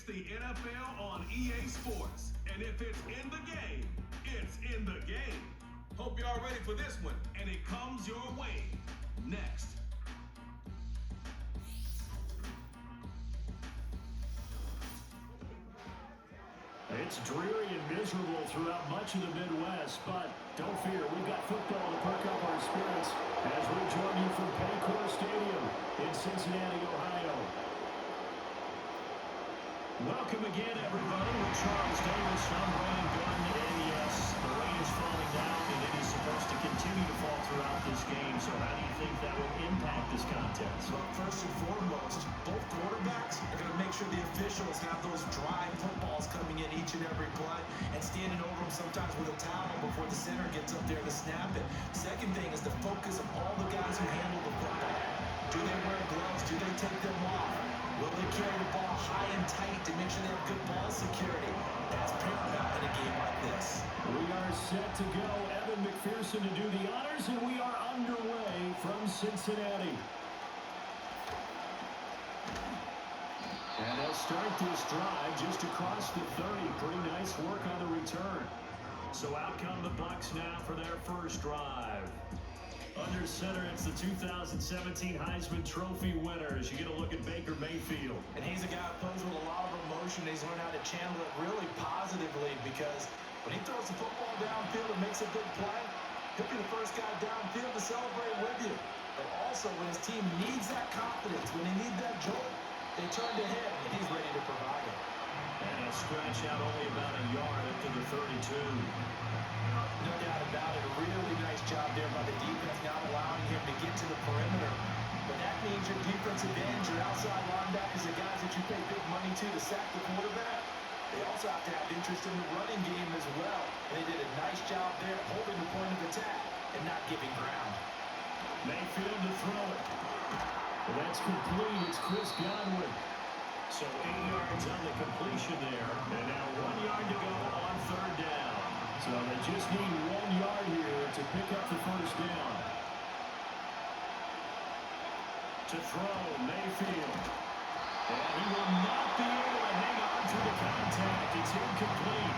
It's the NFL on EA Sports. And if it's in the game, it's in the game. Hope y'all ready for this one. And it comes your way next. It's dreary and miserable throughout much of the Midwest, but don't fear, we've got football to perk up our spirits as we join you from Paycor Stadium in Cincinnati, Ohio. Welcome again, everybody, with Charles Davis, I'm Brandon Gunn, and yes, the rain is falling down, and it is supposed to continue to fall throughout this game, so how do you think that will impact this contest? Well, first and foremost, both quarterbacks are going to make sure the officials have those dry footballs coming in each and every play and standing over them sometimes with a towel before the center gets up there to snap it. Second thing is the focus of all the guys who handle the football. Do they wear gloves? Do they take them off? Will they carry the ball high and tight to make sure they have good ball security? That's paramount in a game like this. We are set to go. Evan McPherson to do the honors, and we are underway from Cincinnati. And they'll start this drive just across the 30. Pretty nice work on the return. So out come the Bucs now for their first drive. Under center, it's the 2017 Heisman Trophy winners. You get a look at Baker Mayfield. And he's a guy who plays with a lot of emotion. He's learned how to channel it really positively because when he throws the football downfield and makes a big play, he'll be the first guy downfield to celebrate with you. But also when his team needs that confidence, when they need that jolt, they turn to him, and he's ready to provide it. And a stretch out only about a yard up to the 32. No doubt about it. A really nice job there by the defense, not allowing him to get to the perimeter. But that means your defensive ends, your outside linebackers, the guys that you pay big money to sack the quarterback, they also have to have interest in the running game as well. And they did a nice job there holding the point of attack and not giving ground. Mayfield to throw it. Well, that's complete. It's Chris Godwin. So 8 yards on the completion there. And now 1 yard to go on third down. So they just need 1 yard here to pick up the first down. To throw, Mayfield. And he will not be able to hang on to the contact. It's incomplete.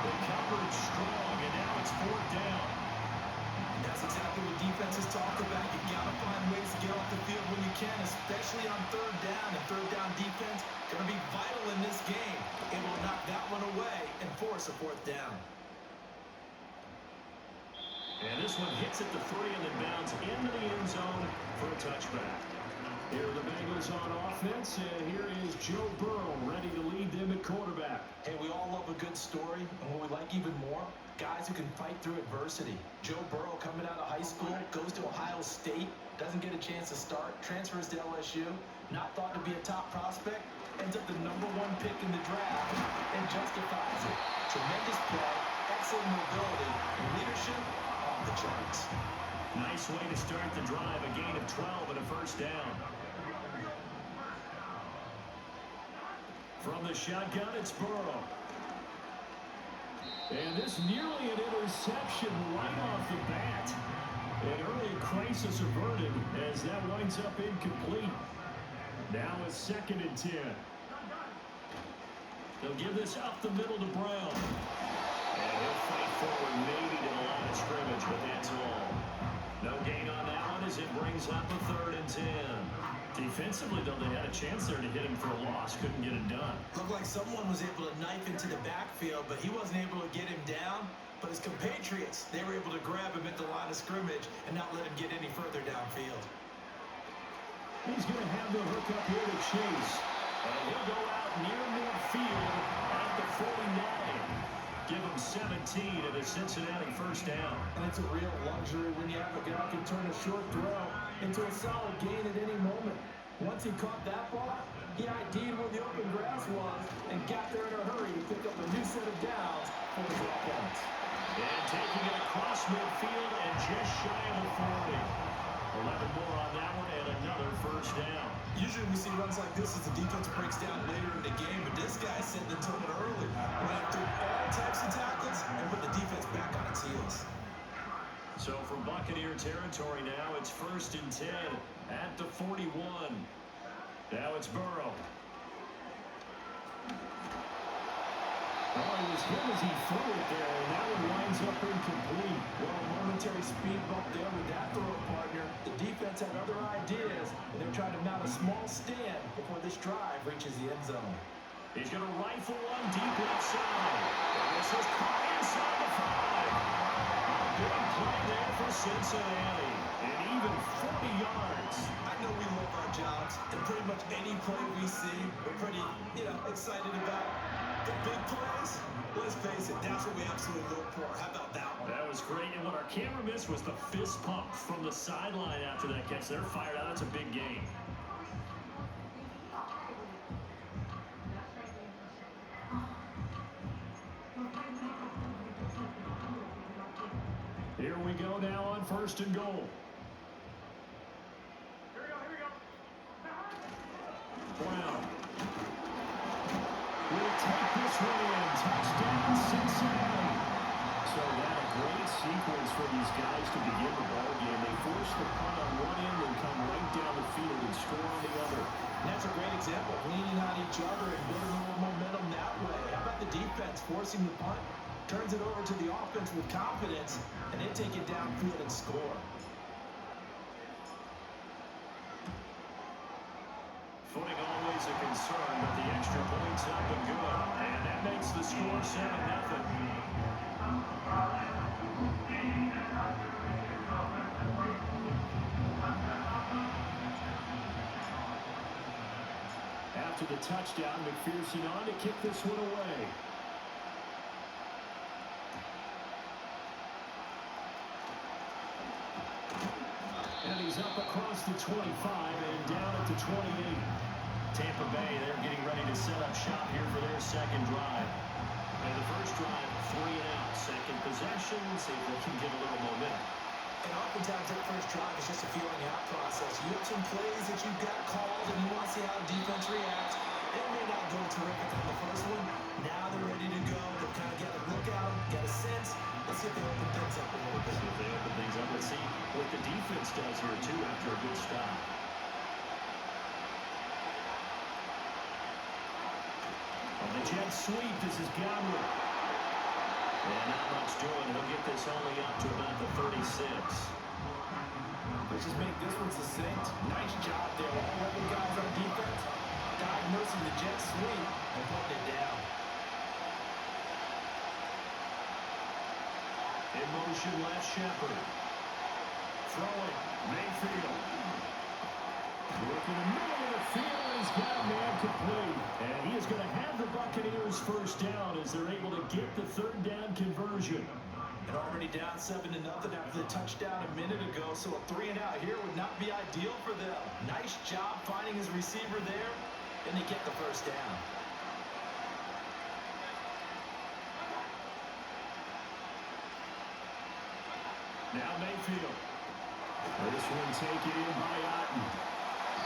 The coverage strong, and now it's fourth down. And that's exactly what defenses talk about. You got to find ways to get off the field when you can, especially on third down. And third down defense going to be vital in this game. Able to knock that one away and force a fourth down. And this one hits at the 3 and then bounds into the end zone for a touchback. Here are the Bengals on offense, and here is Joe Burrow ready to lead them at quarterback. Hey, we all love a good story, and what we like even more, guys who can fight through adversity. Joe Burrow coming out of high school, goes to Ohio State, doesn't get a chance to start, transfers to LSU, not thought to be a top prospect, ends up the #1 pick in the draft, and justifies it. Tremendous play, excellent mobility, and leadership off the charts. Nice way to start the drive, a gain of 12 and a first down. From the shotgun, it's Burrow. And this nearly an interception right off the bat. An early crisis averted as that winds up incomplete. Now it's 2nd and 10. They'll give this up the middle to Brown. And he'll fight forward maybe to the line of scrimmage, but that's all. No gain on that one as it brings up a 3rd and 10. Defensively, though, they had a chance there to hit him for a loss. Couldn't get it done. Looked like someone was able to knife into the backfield, but he wasn't able to get him down. But his compatriots, they were able to grab him at the line of scrimmage and not let him get any further downfield. He's going to have the hook up here to Chase. And he'll go out near midfield at the 49. Give him 17 at a Cincinnati first down. And it's a real luxury when you have a guy who can turn a short throw into a solid gain at any moment. Once he caught that ball, he ID'd where the open grass was and got there in a hurry to pick up a new set of downs for his offense. And taking it across midfield and just shy of the 40. 11 more on that one and another first down. Usually we see runs like this as the defense breaks down later in the game, but this guy setting the tone early. Ran through all types of tackles and put the defense back on its heels. So from Buccaneer territory now, it's 1st and 10 at the 41. Now it's Burrow. was him as he threw it there, and that one winds up incomplete. Well, a momentary speed bump there with that throw, partner. The defense had other ideas, and they're trying to mount a small stand before this drive reaches the end zone. He's going to rifle one deep left side. And this is caught inside the 5. Big play there for Cincinnati. And even 40 yards. I know we love our jobs, and pretty much any play we see, we're pretty, excited about. The big plays, let's face it, that's what we absolutely look for. How about that one? That was great, and what our camera missed was the fist pump from the sideline after that catch. They're fired out. It's a big game. Here we go now on 1st and goal. Here we go. Brown will take this one in. Touchdown, Cincinnati. So that a great sequence for these guys to begin the ball game. They force the punt on one end and come right down the field and score on the other. And that's a great example of leaning on each other and building a little momentum that way. How about the defense forcing the punt? Turns it over to the offense with confidence, and they take it downfield and score. Footing always a concern, but the extra point's up and good. And that makes the score 7-0. After the touchdown, McPherson on to kick this one away. And he's up across the 25 and down at the 28. Tampa Bay, they're getting ready to set up shop here for their second drive. And the first drive, 3 and out. Second possession, see if they can get a little momentum. And oftentimes that first drive is just a feeling out process. You have some plays that you've got called, and you want to see how the defense reacts. It may not go terrific on the first one. Now they're ready to go. They've kind of got a look out, got a sense. Let's see if they open things up a little bit. See if they open things up. Let's see what the defense does here, too, after a good stop. On the jet sweep, this is Godwin. And not much doing. He'll get this only up to about the 36. Let's just make this one succinct. Nice job there. All 11 guys on defense diagnosing the jet sweep and putting it down. In motion, left Shepard. Throwing, Mayfield. Looking in the middle of the field, he's got a man complete. And he is going to have the Buccaneers first down as they're able to get the third down conversion. And already down 7-0 after the touchdown a minute ago, so a 3 and out here would not be ideal for them. Nice job finding his receiver there, and they get the first down. Now Mayfield. This one taken in by Otten.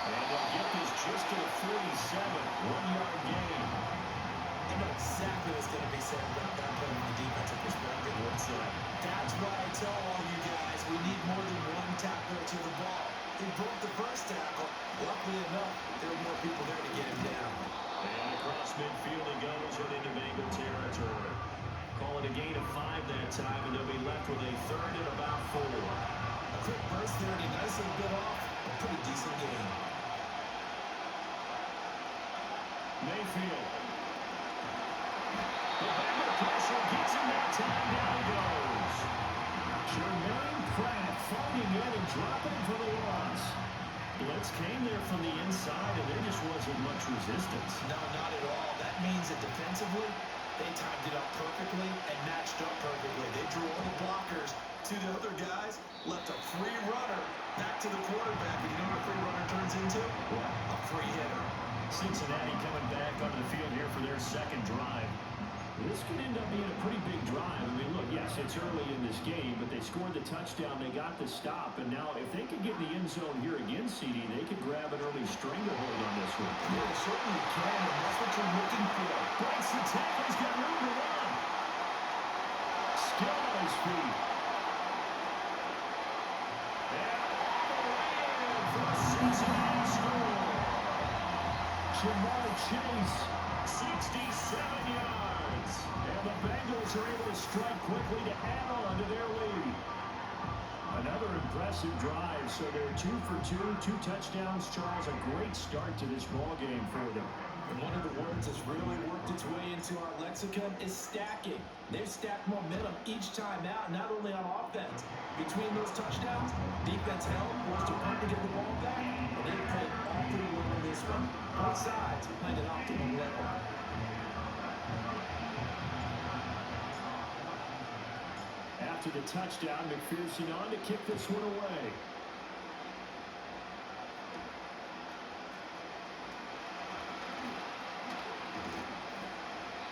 And they'll get this just to the 47. 1-yard gain. I know exactly what's going to be said about that play from the defensive perspective. What's that? That's why I tell all you guys we need more than one tackler to the ball. He broke the first tackle. Luckily enough, there were more people there to get him down. And across midfield he goes and into Bengal territory. Call it a gain of 5 that time, and they'll be left with a third and about 4. A quick burst there, and he nicely bit off a pretty decent game. Mayfield. The Bengal pressure gets him that time. Down he goes. Jermaine Pratt fighting in and dropping for the loss. Blitz came there from the inside, and there just wasn't much resistance. No, not at all. That means that defensively, they timed it up perfectly and matched up perfectly. They drew all the blockers to the other guys, left a free runner back to the quarterback. And you know what a free runner turns into? A free hitter. Cincinnati coming back onto the field here for their second drive. This could end up being a pretty big drive. I mean, look, yes, it's early in this game, but they scored the touchdown, they got the stop, and now if they could get in the end zone here again, CD, they could grab an early stranglehold on this one. Yeah, they certainly can, and that's what you're looking for. Breaks the tackle, he's got room to run. Still on his feet. And all the way in for a Cincinnati score. Jamar Chase, 67 yards. And the Bengals are able to strike quickly to add on to their lead. Another impressive drive. So they're 2 for 2 touchdowns. Charles, a great start to this ball game for them. And one of the words that's really worked its way into our lexicon is stacking. They've stacked momentum each time out, not only on offense. Between those touchdowns, defense held, forced their partner to get the ball back, and they played all pretty well in this one. Both sides played at optimum level. After the touchdown, McPherson on to kick this one away.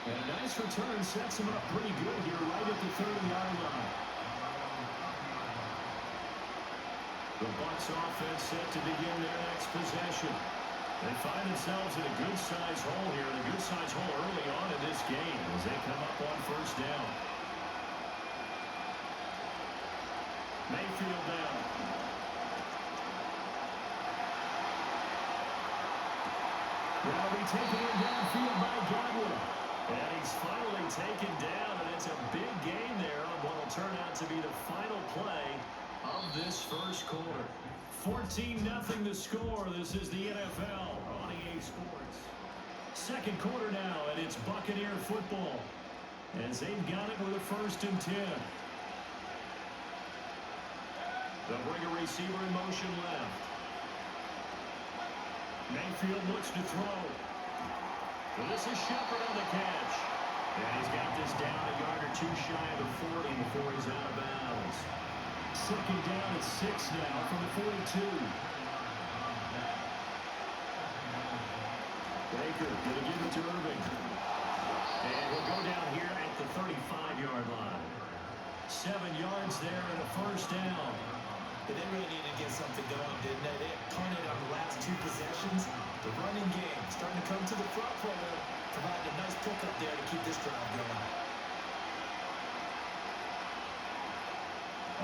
And a nice return sets him up pretty good here right at the 30-yard line. The Bucs offense set to begin their next possession. They find themselves in a good-sized hole here, and a good-sized hole early on in this game as they come up on first down. Mayfield down. Now be taken in downfield by Godwin. And he's finally taken down, and it's a big gain there on what will turn out to be the final play of this first quarter. 14-0 the score. This is the NFL on EA Sports. Second quarter now, and it's Buccaneer football as they've got it with a 1st and 10. They'll bring a receiver in motion left. Mayfield looks to throw. Well, this is Shepard on the catch. And he's got this down a yard or two shy of the 40 before he's out of bounds. Second down at 6 now from the 42. Baker going to give it to Irving. And we'll go down here at the 35-yard line. 7 yards there and a first down. They really needed to get something going, didn't they? They punted on the last 2 possessions. The running game starting to come to the front for them, providing a nice pickup there to keep this drive going.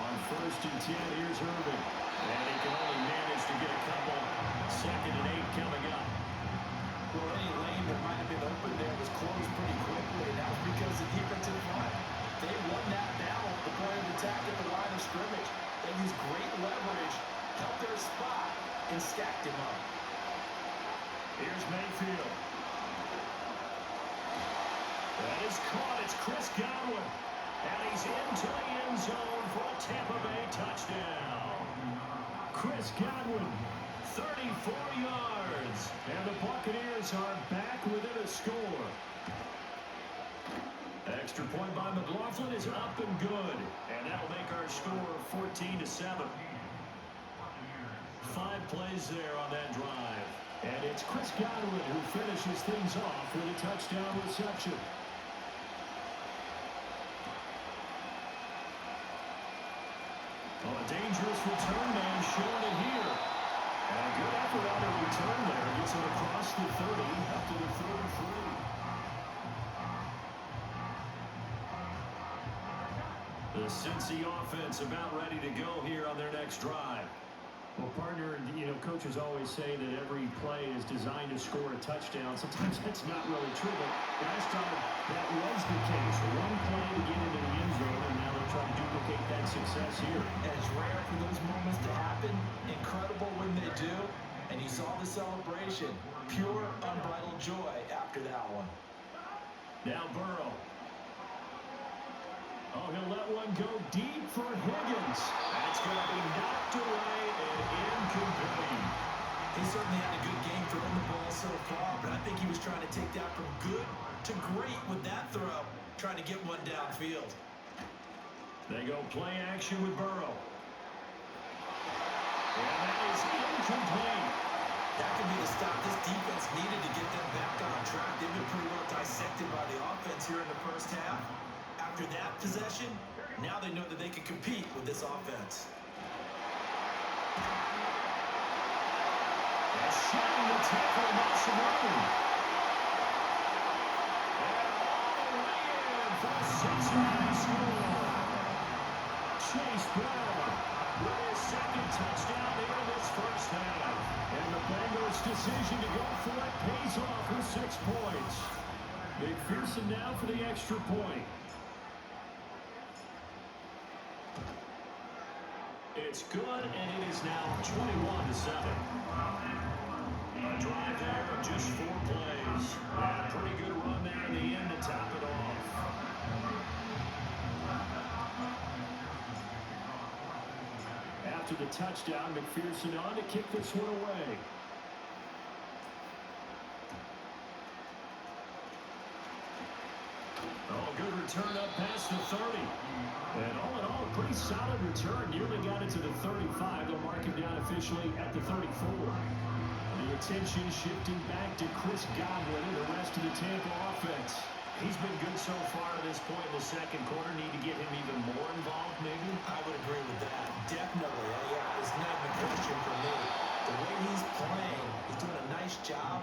On 1st and 10, here's Irving. And he can only manage to get a couple. 2nd and 8 coming up. Well, any lane that might have been open there was closed pretty quickly, and that was because the defensive line. They won that battle at the point of attack at the line of scrimmage. They used great leverage, held their spot, and stacked him up. Here's Mayfield. That is caught. It's Chris Godwin. And he's into the end zone for a Tampa Bay touchdown. Chris Godwin, 34 yards. And the Buccaneers are back within a score. Extra point by McLaughlin is up and good. And that'll make our score 14-7. 5 plays there on that drive. And it's Chris Godwin who finishes things off with a touchdown reception. Oh, a dangerous return man showing it here. And a good effort on the return there. Gets it across the 30 up to the 33. The Cincy offense about ready to go here on their next drive. Well, partner, coaches always say that every play is designed to score a touchdown. Sometimes that's not really true, but last time that was the case. One play to get into the end zone, and now they're trying to duplicate that success here. And it's rare for those moments to happen. Incredible when they do. And you saw the celebration. Pure, unbridled joy after that one. Now Burrow. Oh, he'll let one go deep for Higgins. That's going to be knocked away and incomplete. He certainly had a good game throwing the ball so far, but I think he was trying to take that from good to great with that throw, trying to get one downfield. They go play action with Burrow. And that is incomplete. That could be the stop this defense needed to get them back on track. They've been pretty well dissected by the offense here in the first half. After that possession, now they know that they can compete with this offense. And shooting the tackle, Marshall. And all the way in for a Cincinnati score. Chase Brown with his second touchdown here in this first half. And the Bengals' decision to go for it pays off with 6 points. McPherson now for the extra point. It's good, and it is now 21-7. A drive there of just 4 plays. And a pretty good run there in the end to top it off. After the touchdown, McPherson on to kick this one away. Oh, good return up past the 30. And all in all, a pretty solid return. Nearly got it to the 35. They'll mark him down officially at the 34. The attention shifting back to Chris Godwin and the rest of the Tampa offense. He's been good so far at this point in the second quarter. Need to get him even more involved, maybe? I would agree with that. Definitely. Yeah, it's not even a question for me. The way he's playing, he's doing a nice job.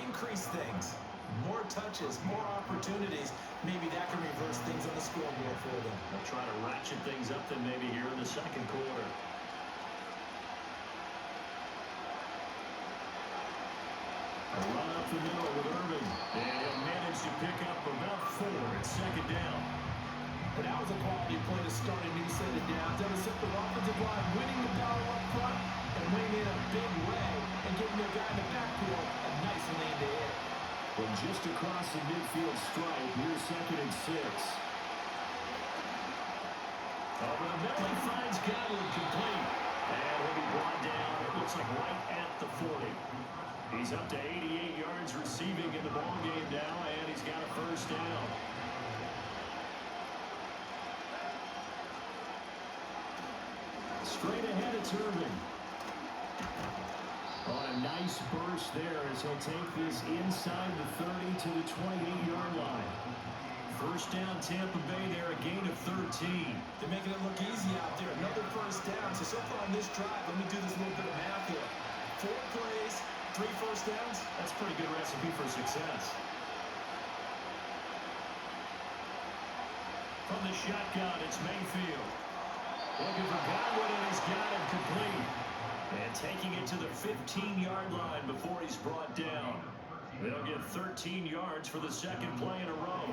Increase things. More touches, more opportunities. Maybe that can reverse things on the scoreboard for them. They'll try to ratchet things up then maybe here in the second quarter. A run up the middle with Irving. And he'll manage to pick up about 4 at second down. But that was a quality play to start a new set of downs. That was simple offensive line winning the battle up front and winning in a big way and giving their guy in the backfield a nice lane to hit. From just across the midfield stripe, here's second and 6. Over the middle, he finds Godwin complete. And he'll be brought down, it looks like right at the 40. He's up to 88 yards receiving in the ballgame now, and he's got a first down. Straight ahead, it's Irving. On a nice burst there as he'll take this inside the 30 to the 28-yard line. First down, Tampa Bay there, a gain of 13. They're making it look easy out there. Another first down. So far on this drive, let me do this little bit of math here. 4 plays, 3 first downs. That's a pretty good recipe for success. From the shotgun, it's Mayfield. Looking for Godwin, and he's got him complete. And taking it to the 15-yard line before he's brought down. They'll get 13 yards for the second play in a row.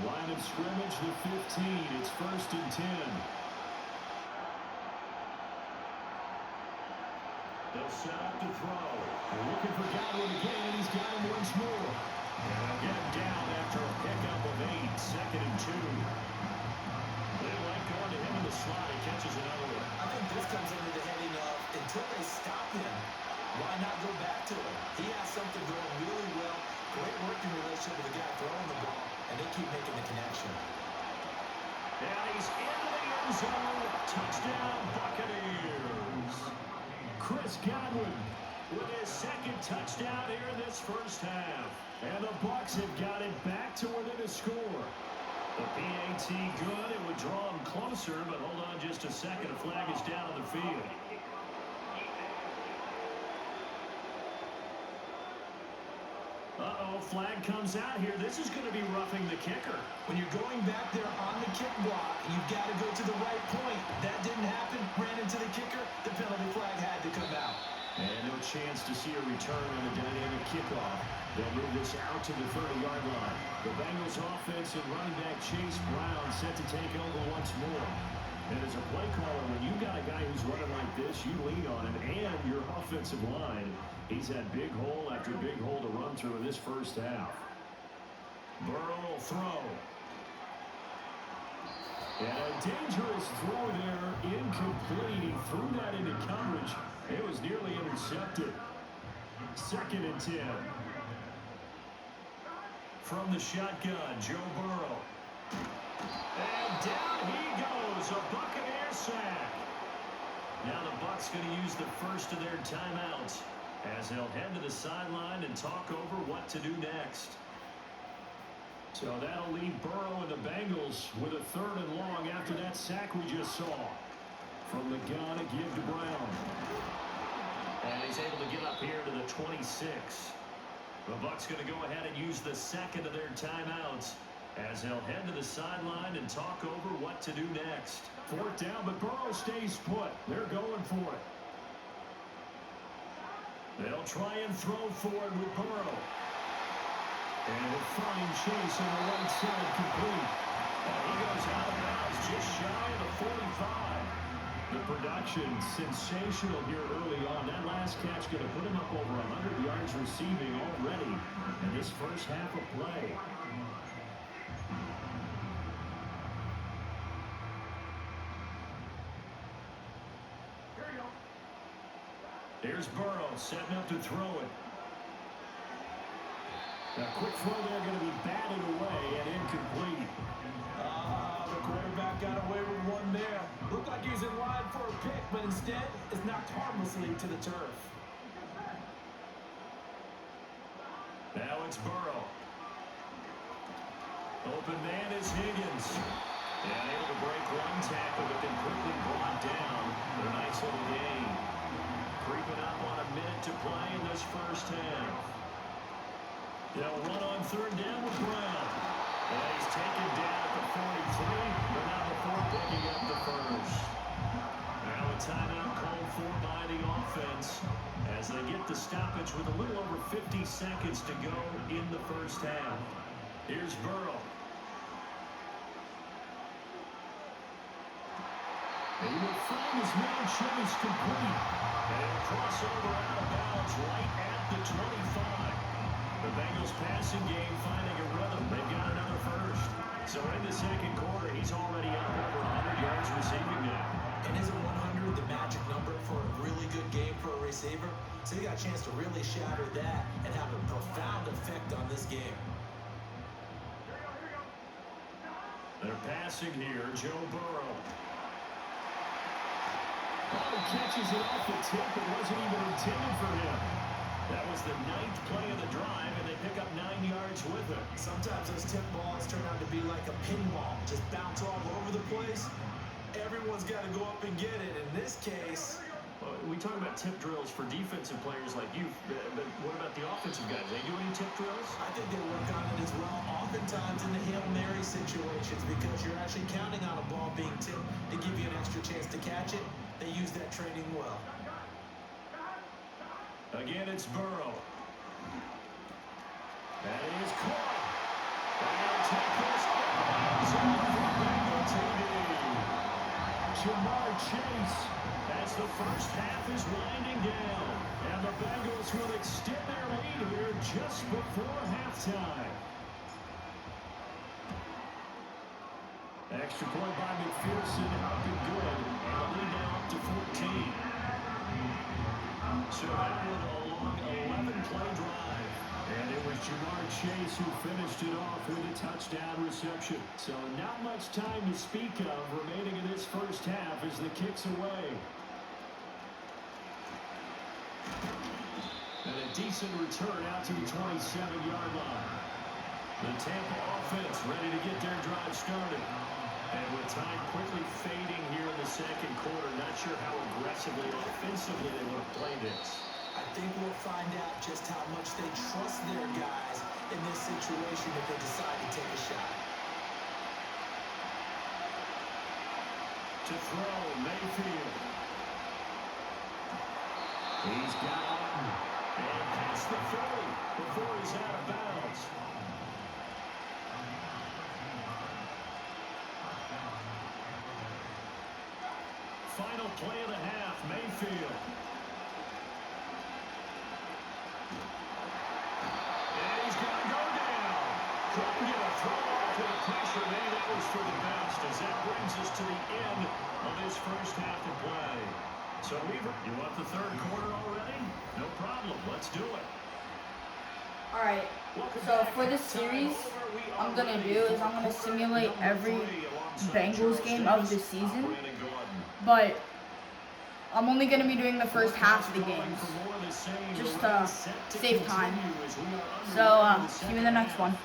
Line of scrimmage, the 15. It's first and 10. They'll set up to throw. They're looking for Godwin again, and he's got him once more. And they'll get him down after a pickup of 8. Second and 2. They like going to him in the slot. He catches another one. I think this comes under the heading of until they stop him, why not go back to him? He has something going really well. Great working relationship with the guy throwing the ball, and they keep making the connection. And he's into the end zone. Touchdown, Buccaneers. Chris Godwin with his second touchdown here in this first half. And the Bucs have got it back to within a score. The PAT good. It would draw him closer, but hold on just a second. A flag is down on the field. Uh-oh, flag comes out here. This is going to be roughing the kicker. When you're going back there on the kick block, you've got to go to the right point. That didn't happen. Ran into the kicker. The penalty flag had to come out. And no chance to see a return on a dynamic kickoff. They'll move this out to the 30-yard line. The Bengals offense and running back Chase Brown set to take over once more. And as a play caller, when you've got a guy who's running like this, you lean on him and your offensive line. He's had big hole after big hole to run through in this first half. Burrow will throw. And a dangerous throw there, incomplete. He threw that into coverage. It was nearly intercepted. Second and 10. From the shotgun, Joe Burrow. And down he goes, a Buccaneer sack. Now the Bucs going to use the first of their timeouts as they'll head to the sideline and talk over what to do next. So that'll leave Burrow and the Bengals with a 3rd and long after that sack we just saw. From the gun, a give to Brown. And he's able to get up here to the 26. The Bucs going to go ahead and use the second of their timeouts as they'll head to the sideline and talk over what to do next. Fourth down, but Burrow stays put. They're going for it. They'll try and throw for it with Burrow. And a fine chase on the right side complete. And he goes out of bounds just shy of the 45. The production sensational here early on. That last catch going to put him up over 100 yards receiving already in this first half of play. Here's Burrow setting up to throw it. A quick throw there going to be batted away and incomplete. The quarterback got away with one there. Looked like he was in line for a pick, but instead is knocked harmlessly to the turf. Now it's Burrow. Open man is Higgins. And able to break one tackle, but then quickly brought down. But a nice little gain. Creeping up on a minute to play in this first half. They'll run on third down with Brown. And he's taken down at the 43, but not before picking up the first. Now a timeout called for by the offense as they get the stoppage with a little over 50 seconds to go in the first half. Here's Burrow. He will find his man Chase complete. And he'll cross over out of bounds right at the 25. The Bengals passing game finding a rhythm. They've got another first. So in the second quarter, he's already up over 100 yards receiving now. And isn't 100 the magic number for a really good game for a receiver? So he got a chance to really shatter that and have a profound effect on this game. They're passing here, Joe Burrow. Oh, he catches it off the tip. It wasn't even intended for him. That was the 9th play of the drive, and they pick up 9 yards with it. Sometimes those tip balls turn out to be like a pinball, just bounce all over the place. Everyone's got to go up and get it. In this case, we talk about tip drills for defensive players like you, but what about the offensive guys? They do any tip drills? I think they work on it as well, oftentimes in the Hail Mary situations, because you're actually counting on a ball being tipped to give you an extra chance to catch it. They use that training well. Again, it's Burrow. That is caught. And tackles Bengal TD. Jamar Chase as the first half is winding down. And the Bengals will extend their lead here just before halftime. Extra point by McPherson, up and good. And the lead now up to 14. So that was a long 11-play drive. And it was Jamar Chase who finished it off with a touchdown reception. So not much time to speak of remaining in this first half as the kick's away. And a decent return out to the 27-yard line. The Tampa offense ready to get their drive started. And with time quickly fading here in the second quarter, not sure how aggressively or offensively they want to play this. I think we'll find out just how much they trust their guys in this situation if they decide to take a shot. To throw, Mayfield. He's got Orton. And past the 30 before he's out of bounds. Final play of the half, Mayfield. And he's going to go down. Couldn't get a throw off with the pressure. Maybe that was for the best as that brings us to the end of this first half of play. So, Weaver, you want the third quarter already? No problem. Let's do it. Alright, so for this series, I'm going to do is I'm going to simulate every Bengals game of the season. But I'm only going to be doing the first half of the games, just to save time. So, see you in the next one.